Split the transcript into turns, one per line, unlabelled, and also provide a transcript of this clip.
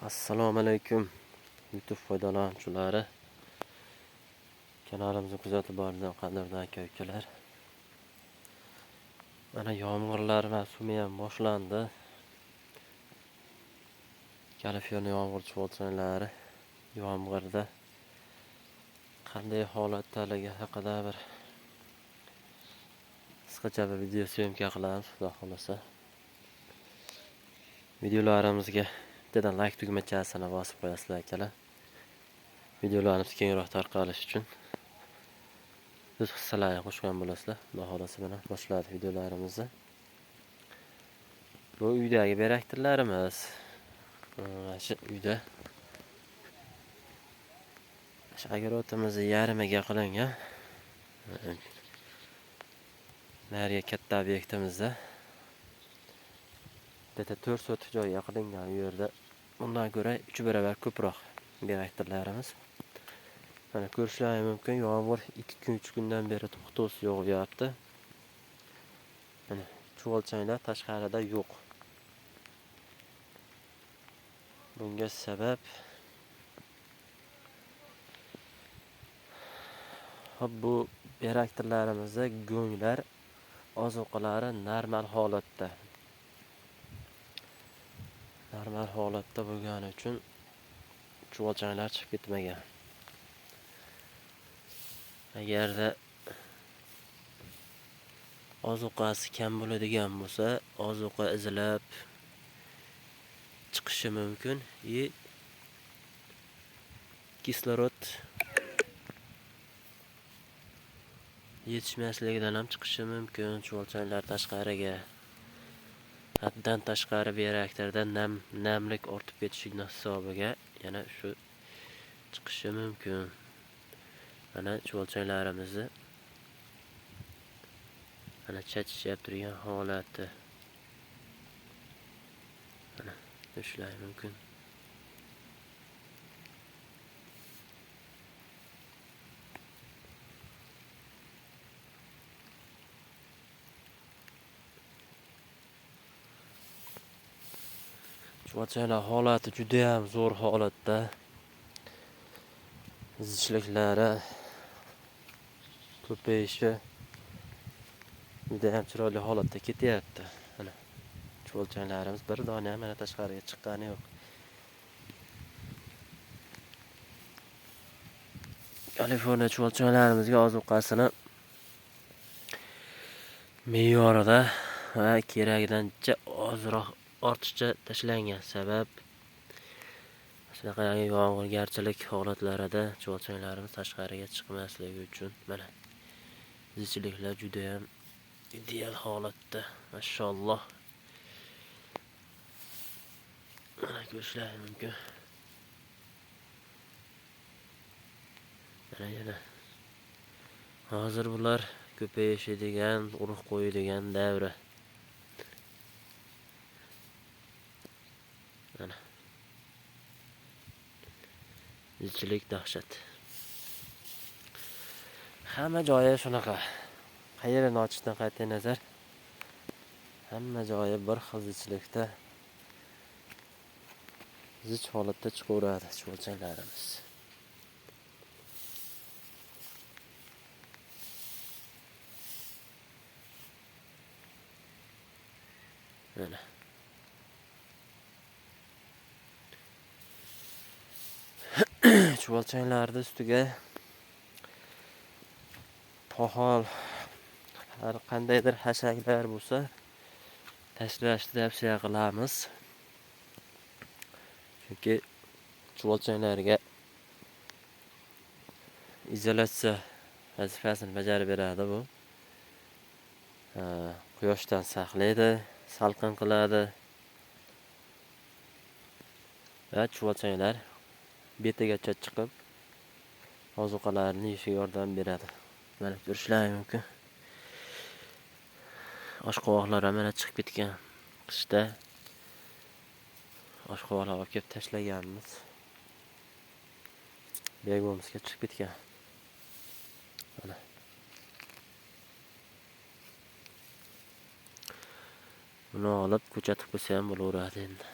Assalomu alaykum YouTube foydalanuvchilari. Kanalimizni kuzatib borgan qadrdon aka-ukalar. Mana yomg'irlar mavsumi ham boshlandi. Kaliforniya yomg'ir cho'lchanlari yomg'irda qanday holatdaligi haqida bir qisqacha bir video syomka qilamiz, xudo xolasa. Videolarimizga bittadan like tugmachasini bosib qo'yasizlar akalar. Videolarimiz kengroq tarqalishi uchun o'z hissalaringizni qo'shgan bo'lasizlar. Xudo xolasa bilan boshladi videolarimizni. Bu uydagi beraktirlarimiz. Shu uyda agorotimizni yarmiga qilingan. Nariga katta obyektimizda bitta 4 sotik joyga qilingan u yerda. Bundan ko'ra 3 barobar ko'proq beraktirlarimiz. Mana ko'rishlaringiz mumkin, yomg'ir 2 kun 3 kundan beri to'xtovsiz yog'yapti. Mana cho'lchanglar tashqarida yo'q. Bunga sabab bu beraktirlarimizda go'nglar ozuqalari normal holatda. Normal holatda bo'lgani uchun cho'lchanglar chiqib ketmagan. Agarda ozuqasi kam bo'ladigan bo'lsa, ozuqa izlab chiqishi mumkin. Kislorod yetishmasligidan ham chiqishi mumkin. Cho'lchanglar tashqariga, haddan tashqari beraktirda namlik ortib ketishining hisobiga yana shu chiqishi mumkin. Mana cho'lchanglarimizni mana chachishib turgan holati. Mana ko'rishlaringiz mumkin. Cho'lchanglar holati juda ham zo'r holatda. Zichliklari ko'payishi juda ham chiroyli holatda ketyapti. Mana cho'lchanglarimiz bir dona ham mana tashqariga chiqqani yo'q. Kaliforniya cho'lchanglarimizga ozuqasini me'yorida va keragidancha ozroq ortiqcha tashlangan. Sabab shunaqa yomg'irgarchilik holatlarida cho'lchanglarimiz tashqariga chiqmasligi uchun. Mana zichliklar juda ham ideal holatda, mashalloh. Mana ko'rishlaringiz mumkin. Mana hozir bular ko'payishadigan, urug' qo'yadigan davri. Mana zichlik dahshat. Hamma joyi shunaqa. Qayerni ochishdan qat'iy nazar, hamma joyi bir xil zichlikda, zich holatda chiqaveradi cho'lchanglarimiz. Mana cho'lchanglarning ustiga pohol har qandaydir hashaklar bo'lsa tashlashni tavsiya qilamiz. Chunki cho'lchanglarga izolyatsiya vazifasini bajarib beradi bu. Quyoshdan saqlaydi, salqin qiladi va cho'lchanglar betigacha chiqib ozuqalarini yeyishga yordam beradi. Mana ko'rishlaringiz mumkin. Oshqovoqlar ham mana chiqib ketgan. Qishda oshqovoqlar olib kelib tashlaganmiz. Begimizga chiqib ketgan. Mana buni olib ko'chatib qo'ysa ham bo'laveradi endi.